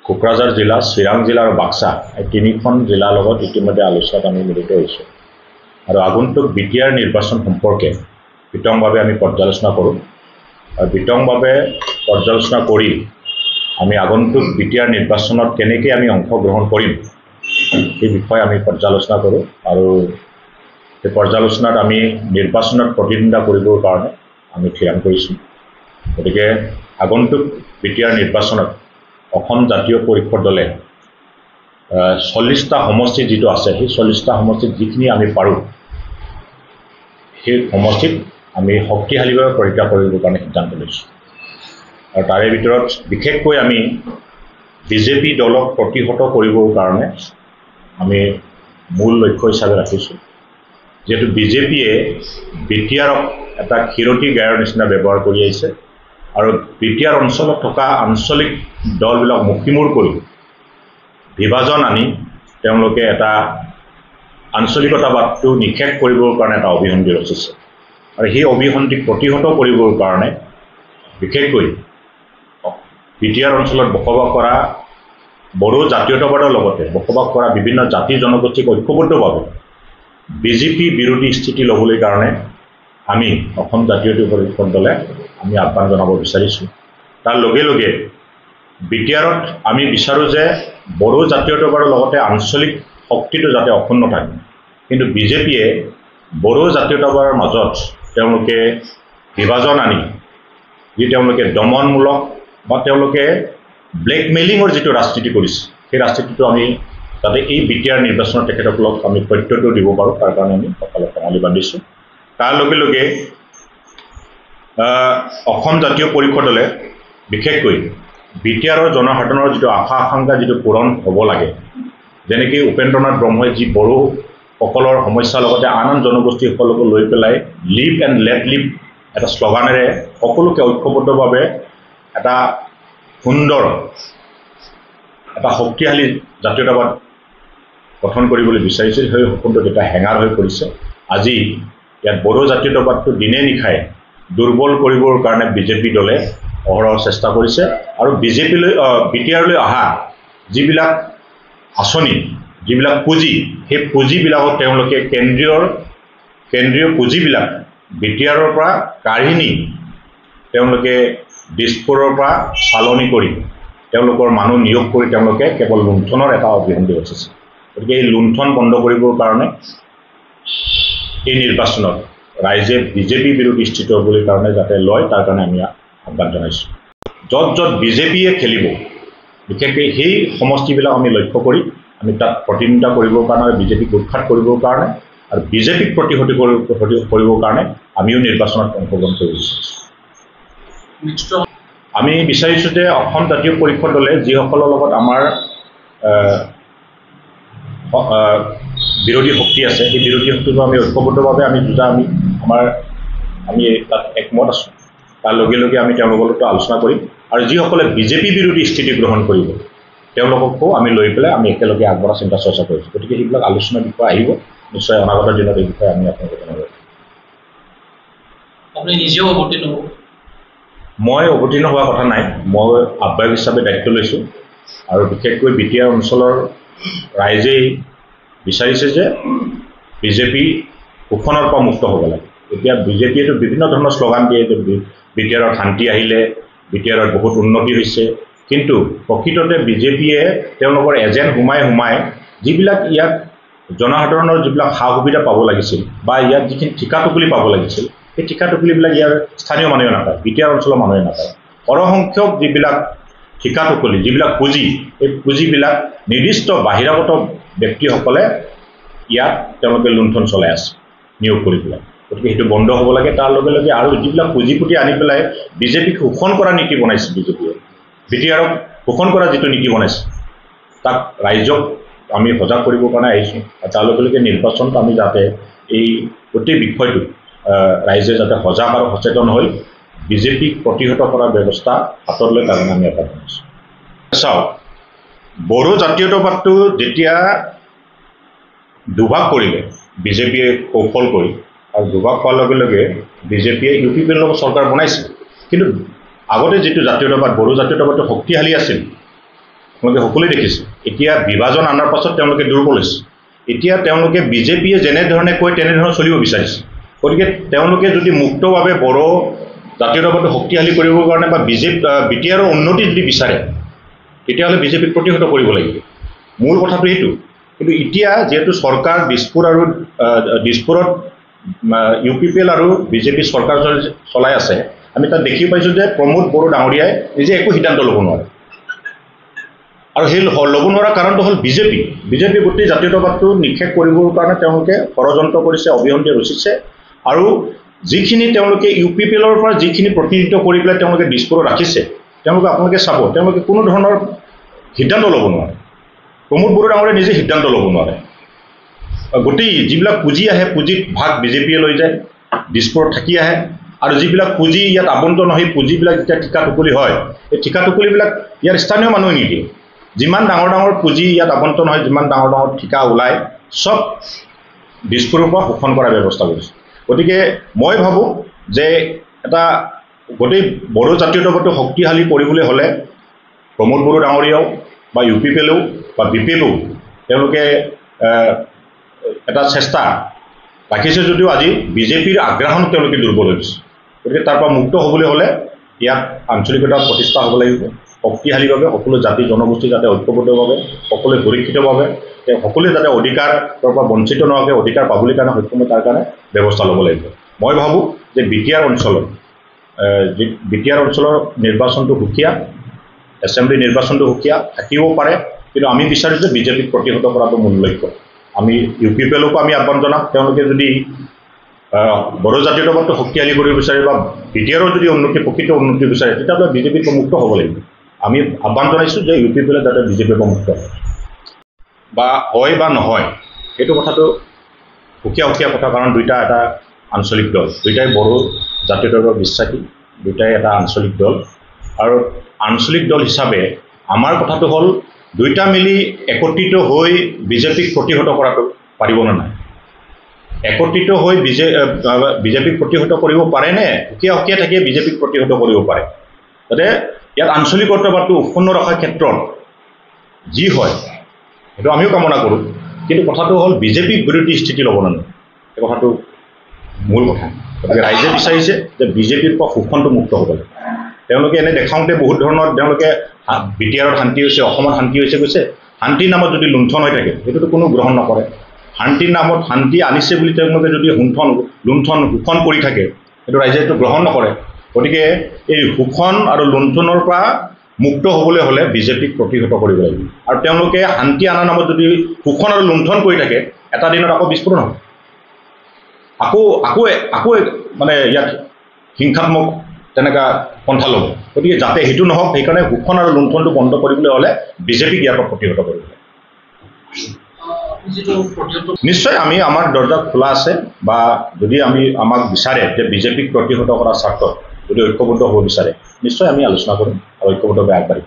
কোকৰাঝাৰ জিলা, চিৰাং জিলা আৰু বাক্সা এই তিনিখন জিলাৰ লগত ইতিমধ্যে আলোচনাত আমি মিলিত হৈছোঁ আৰু আগন্তুক বিটিআৰ নিৰ্বাচন সম্পৰ্কে বিতংভাৱে আমি পৰ্যালোচনা কৰোঁ আৰু বিতংভাৱে পৰ্যালোচনা কৰি আমি আগন্তুক বিটিআৰ নিৰ্বাচনত কেনেকৈ আমি অংশগ্ৰহণ কৰিম এই বিষয়ে আমি পৰ্যালোচনা কৰোঁ আৰু এই পৰ্যালোচনাত আমি নিৰ্বাচনত প্ৰতিদ্বন্দ্বিতা কৰিবৰ কাৰণে আমি থিৰাং কৰিছোঁ। গতিকে আগন্তুক বিটিআৰ নিৰ্বাচনত অসম জাতীয় পৰিষদ দলে 40টা সমষ্টি যিটো আছে সেই 40টা সমষ্টিত যিখিনি আমি পাৰোঁ সেই সমষ্টিত আমি শক্তিশালীভাৱে পৰীক্ষা কৰিবৰ কাৰণে সিদ্ধান্ত লৈছোঁ আৰু তাৰে ভিতৰত বিশেষকৈ আমি বিজেপি দলক প্ৰতিহত কৰিবৰ কাৰণে আমি মূল লক্ষ্য হিচাপে ৰাখিছোঁ। যিহেতু বিজেপিয়ে বিটিআৰক এটা ক্ষীৰতী গায়ৰ নিচিনা ব্যৱহাৰ কৰি আহিছে আৰু বিটিআৰ অঞ্চলত থকা আঞ্চলিক দলবিলাক মুখিমূৰ কৰি বিভাজন আনি তেওঁলোকে এটা আঞ্চলিকতাবাদটো নিষেধ কৰিবৰ কাৰণে এটা অভিসন্ধি ৰচিছে আৰু সেই অভিসন্ধিক প্ৰতিহত কৰিবৰ কাৰণে বিশেষকৈ বিটিআৰ অঞ্চলত বসবাস কৰা বড়ো জাতীয়তাবাদৰ লগতে বসবাস কৰা বিভিন্ন জাতি জনগোষ্ঠীক ঐক্যবদ্ধভাৱে বিজেপি বিৰোধী স্থিতি ল'বলৈ কাৰণে আমি অসম জাতীয় পৰিষদ দলে আমি আহ্বান জনাব বিচাৰিছোঁ। তাৰ লগে লগে বিটিআৰত আমি বিচাৰোঁ যে বড়ো জাতীয়তাবাদৰ লগতে আঞ্চলিক শক্তিটো যাতে অক্ষুণ্ণ থাকে, কিন্তু বিজেপিয়ে বড়ো জাতীয়তাবাদৰ মাজত তেওঁলোকে বিভাজন আনি যি তেওঁলোকে দমনমূলক বা তেওঁলোকে ব্লেকমেইলিঙৰ যিটো ৰাজনীতি কৰিছে সেই ৰাজনীতিটো আমি যাতে এই বিটিআৰ নিৰ্বাচনত তেখেতসকলক আমি প্ৰত্যুত্তৰ দিব পাৰোঁ তাৰ কাৰণে আমি সকলোকে টঙালি বান্ধিছোঁ। তাৰ লগে লগে অসম জাতীয় পৰিষদ দলে বিশেষকৈ বিটিআৰৰ জনসাধাৰণৰ যিটো আশা আকাংক্ষা যিটো পূৰণ হ'ব লাগে, যেনেকৈ উপেন্দ্ৰনাথ ব্ৰহ্মই যি বড়োসকলৰ সমস্যাৰ লগতে আন আন জনগোষ্ঠীসকলকো লৈ পেলাই লিভ এণ্ড লেট লিভ এটা শ্লোগানেৰে সকলোকে ঐক্যবদ্ধভাৱে এটা সুন্দৰ এটা শক্তিশালী জাতীয়তাবাদ গঠন কৰিবলৈ বিচাৰিছিল। সেই সপোনটো এতিয়া হেঙাৰ হৈ পৰিছে। আজি ইয়াত বড়ো জাতীয়তাবাদটো দিনে নিশাই দুৰ্বল কৰিবৰ কাৰণে বিজেপি দলে অহৰহ চেষ্টা কৰিছে আৰু বিটিআৰলৈ অহা যিবিলাক আঁচনি যিবিলাক পুঁজি সেই পুঁজিবিলাকত তেওঁলোকে কেন্দ্ৰীয় পুঁজিবিলাক বিটিআৰৰ পৰা কাঢ়ি নি তেওঁলোকে দিছপুৰৰ পৰা চালনি কৰি তেওঁলোকৰ মানুহ নিয়োগ কৰি তেওঁলোকে কেৱল লুণ্ঠনৰ এটা অভিসন্ধি ৰচিছে। গতিকে এই লুণ্ঠন বন্ধ কৰিবৰ কাৰণে এই নিৰ্বাচনত ৰাইজে বিজেপি বিৰোধী স্থিতি হ'বলৈ কাৰণে যাতে লয় তাৰ কাৰণে আমি আহ্বান জনাইছোঁ। য'ত য'ত বিজেপিয়ে খেলিব বিশেষকৈ সেই সমষ্টিবিলাক আমি লক্ষ্য কৰি আমি তাত প্ৰতিদ্বন্দ্বিতা কৰিবৰ কাৰণে আৰু বিজেপিক উৎখাত কৰিবৰ কাৰণে আৰু বিজেপিক প্ৰতিহতি কৰিবৰ কাৰণে আমিও নিৰ্বাচনত অংশগ্ৰহণ কৰিব বিচাৰিছোঁ। আমি বিচাৰিছোঁ যে অসম জাতীয় পৰিষদ দলে যিসকলৰ লগত আমাৰ বিৰোধী শক্তি আছে সেই বিৰোধী শক্তিটো আমি ঐক্যবদ্ধভাৱে আমি আমি তাত একমত আছোঁ। তাৰ লগে লগে আমি তেওঁলোকৰ লগত আলোচনা কৰিম আৰু যিসকলে বিজেপি বিৰোধী স্থিতি গ্ৰহণ কৰিব তেওঁলোককো আমি লৈ পেলাই আমি একেলগে আগবঢ়া চিন্তা চৰ্চা কৰিছোঁ। গতিকে সেইবিলাক আলোচনাৰ বিষয়ে আহিব নিশ্চয় অনাগত দিনত এই বিষয়ে আমি আপোনালোকক জনাব। আপুনি নিজেও অৱতীৰ্ণ হ'ব? মই অৱতীৰ্ণ হোৱা কথা নাই, মই আহ্বায়ক হিচাপে দায়িত্ব লৈছোঁ আৰু বিশেষকৈ বিটিআৰ অঞ্চলৰ ৰাইজেই বিচাৰিছে যে বিজেপি শোষণৰ পৰা মুক্ত হ'ব লাগে। এতিয়া বিজেপিয়েতো বিভিন্ন ধৰণৰ শ্লোগান দিয়ে যে বিটিআৰত শান্তি আহিলে, বিটিআৰত বহুত উন্নতি হৈছে, কিন্তু প্ৰকৃততে বিজেপিয়ে তেওঁলোকৰ এজেণ্ট সোমাই যিবিলাক ইয়াত জনসাধাৰণৰ যিবিলাক সা সুবিধা পাব লাগিছিল বা ইয়াত যিখিনি ঠিকা টুকুলি পাব লাগিছিল সেই ঠিকা টুকুলিবিলাক ইয়াৰ স্থানীয় মানুহে নাপায়, বিটিআৰ অঞ্চলৰ মানুহে নাপায়। সৰহসংখ্যক যিবিলাক ঠিকা টুকুলি যিবিলাক পুঁজি এই পুঁজিবিলাক নিৰ্দিষ্ট বাহিৰাগত ব্যক্তিসকলে ইয়াত তেওঁলোকে লুণ্ঠন চলাই আছে নিয়োগ কৰি পেলাই। গতিকে সেইটো বন্ধ হ'ব লাগে। তাৰ লগে লগে আৰু যিবিলাক পুঁজি আনি পেলাই বিজেপিক শোষণ কৰা নীতি বনাইছে বিজেপিয়ে, বিটিআৰক শোষণ কৰা যিটো নীতি বনাইছে তাক ৰাইজক আমি সজাগ কৰিবৰ কাৰণে আহিছোঁ আৰু তাৰ লগে লগে নিৰ্বাচনত আমি যাতে এই গোটেই বিষয়টো ৰাইজে যাতে সজাগ আৰু সচেতন হৈ বিজেপিক প্ৰতিহত কৰাৰ ব্যৱস্থা হাতত লৈ তাৰ কাৰণে আমি এটা বনাইছোঁ। চাওক, বড়ো জাতীয়তাবাদটো যেতিয়া দুভাগ কৰিলে বিজেপিয়ে কৌশল কৰি আৰু দুভাগ পোৱাৰ লগে লগে বিজেপিয়ে ইউ পি পিৰ লগত চৰকাৰ বনাইছে, কিন্তু আগতে যিটো জাতীয়তাবাদ বড়ো জাতীয়তাবাদটো শক্তিশালী আছিল আপোনালোকে সকলোৱে দেখিছে এতিয়া বিভাজন আনাৰ পাছত তেওঁলোকে দুৰ্বল হৈছে এতিয়া তেওঁলোকে বিজেপিয়ে যেনেধৰণে কয় তেনেধৰণে চলিব বিচাৰিছে গতিকে তেওঁলোকে যদি মুক্তভাৱে বড়ো জাতীয়তাবাদী শক্তিশালী কৰিবৰ কাৰণে বা বিটিআৰৰ উন্নতি যদি বিচাৰে তেতিয়াহ'লে বিজেপিক প্ৰতিহত কৰিব লাগিব মূল কথাটো এইটো কিন্তু এতিয়া যেহেতু চৰকাৰ দিছপুৰত UPPL আৰু বিজেপি চৰকাৰ চলাই আছে আমি তাত দেখি পাইছোঁ যে প্ৰমোদ বড়ো ডাঙৰীয়াই নিজে একো সিদ্ধান্ত ল'ব নোৱাৰে আৰু সেই ল'ব নোৱাৰা কাৰণটো হ'ল বিজেপি গোটেই জাতীয়তাবাদটো নিক্ষেপ কৰিবৰ কাৰণে তেওঁলোকে ষড়যন্ত্ৰ কৰিছে অবিসন্ধি ৰচিছে আৰু যিখিনি তেওঁলোকে UPPLৰ পৰা যিখিনি প্ৰতিনিধিত্ব কৰি পেলাই তেওঁলোকে দিছপুৰত ৰাখিছে তেওঁলোকে আপোনালোকে চাব তেওঁলোকে কোনো ধৰণৰ সিদ্ধান্ত ল'ব নোৱাৰে প্ৰমোদ বড়ো ডাঙৰীয়াই নিজে সিদ্ধান্ত ল'ব নোৱাৰে গোটেই যিবিলাক পুঁজি আহে পুঁজিত ভাগ বিজেপিয়ে লৈ যায় দিছপুৰত থাকি আহে আৰু যিবিলাক পুঁজি ইয়াত আবণ্টন হয় পুঁজিবিলাক যেতিয়া ঠিকা টুকুলি হয় এই ঠিকা টুকুলিবিলাক ইয়াৰ স্থানীয় মানুহে নিদিয়ে যিমান ডাঙৰ ডাঙৰ পুঁজি ইয়াত আবণ্টন হয় যিমান ডাঙৰ ডাঙৰ ঠিকা ওলায় চব দিছপুৰৰ পৰা শোষণ কৰাৰ ব্যৱস্থা কৰিছে গতিকে মই ভাবোঁ যে এটা গোটেই বড়ো জাতীয়তাবাদটো শক্তিশালী কৰিবলৈ হ'লে প্ৰমোদ বড়ো ডাঙৰীয়াও বা UPPLও বা BPFও তেওঁলোকে এটা চেষ্টা ৰাখিছে যদিও আজি বিজেপিৰ আগ্ৰাসন তেওঁলোকে দুৰ্বল হৈছে গতিকে তাৰ পৰা মুক্ত হ'বলৈ হ'লে ইয়াত আঞ্চলিকতা প্ৰতিষ্ঠা হ'ব লাগিব শক্তিশালীভাৱে সকলো জাতি জনগোষ্ঠী যাতে ঐক্যবদ্ধভাৱে সকলোৱে সুৰক্ষিতভাৱে সকলোৱে যাতে অধিকাৰৰ পৰা বঞ্চিত নোহোৱাকৈ অধিকাৰ পাবলৈ কাৰণে সক্ষম তাৰ কাৰণে ব্যৱস্থা ল'ব লাগিব মই ভাবোঁ যে বিটিআৰ অঞ্চলৰ নিৰ্বাচনটো সুকীয়া এছেম্বলি নিৰ্বাচনটো সুকীয়া থাকিব পাৰে কিন্তু আমি বিচাৰোঁ যে বিজেপিক প্ৰতিহত কৰাটো মূল লক্ষ্য আমি UPPLকো আমি আহ্বান জনাম তেওঁলোকে যদি বড়ো জাতীয়তাবাদটো শক্তিশালী কৰিব বিচাৰে বা বিটিআৰৰ যদি প্ৰকৃত উন্নতি বিচাৰে তেতিয়াহ'লে বিজেপিৰ পৰা মুক্ত হ'ব লাগিব আমি আহ্বান জনাইছোঁ যে UPPL যাতে বিজেপিৰ পৰা মুক্ত বা হয় বা নহয় সেইটো কথাটো সুকীয়া কথা কাৰণ দুইটা এটা আঞ্চলিক দল দুইটাই বড়ো জাতীয়তাবাদৰ বিশ্বাসী দুইটাই এটা আঞ্চলিক দল আৰু আঞ্চলিক দল হিচাপে আমাৰ কথাটো হ'ল দুইটা মিলি একত্ৰিত হৈ বিজেপিক প্ৰতিহত কৰাটো পাৰিবনে নাই একত্ৰিত হৈ বিজেপিক প্ৰতিহত কৰিব পাৰেনে সুকীয়া থাকিয়ে বিজেপিক প্ৰতিহত কৰিব পাৰে যাতে ইয়াত আঞ্চলিকতাবাদটো অক্ষুণ্ণ ৰখাৰ ক্ষেত্ৰত যি হয় সেইটো আমিও কামনা কৰোঁ কিন্তু কথাটো হ'ল বিজেপিক বিৰোধী স্থিতি ল'ব নালাগে এই কথাটো মূল কথা গতিকে ৰাইজে বিচাৰিছে যে বিজেপিৰ পৰা শোষণটো মুক্ত হ'ব লাগে তেওঁলোকে এনে দেখাওঁতে বহুত ধৰণৰ তেওঁলোকে বিটিআৰত শান্তি হৈছে অসমত শান্তি হৈছে কৈছে শান্তিৰ নামত যদি লুণ্ঠন হৈ থাকে সেইটোতো কোনো গ্ৰহণ নকৰে শান্তিৰ নামত শান্তি আনিছে বুলি তেওঁলোকে যদি শোষণ কৰি থাকে সেইটো ৰাইজে এইটো গ্ৰহণ নকৰে গতিকে এই শোষণ আৰু লুণ্ঠনৰ পৰা মুক্ত হ'বলৈ হ'লে বিজেপিক প্ৰতিহত কৰিব লাগিব আৰু তেওঁলোকে শান্তি আনাৰ নামত যদি শোষণ আৰু লুণ্ঠন কৰি থাকে এটা দিনত আকৌ বিস্ফোৰণ হ'ব আকৌ মানে ইয়াত হিংসাত্মক তেনেকুৱা পন্থা ল'ব গতিকে যাতে সেইটো নহওক সেইকাৰণে শোষণ আৰু লুণ্ঠনটো বন্ধ কৰিবলৈ হ'লে বিজেপিক ইয়াৰ পৰা প্ৰতিহত কৰিব লাগে নিশ্চয় আমি আমাৰ দৰ্জা খোলা আছে বা যদি আমাক বিচাৰে যে বিজেপিক প্ৰতিহত কৰাৰ স্বাৰ্থত যদি ঐক্যবদ্ধ হ'ব বিচাৰে নিশ্চয় আমি আলোচনা কৰিম আৰু ঐক্যবদ্ধভাৱে আগবাঢ়িম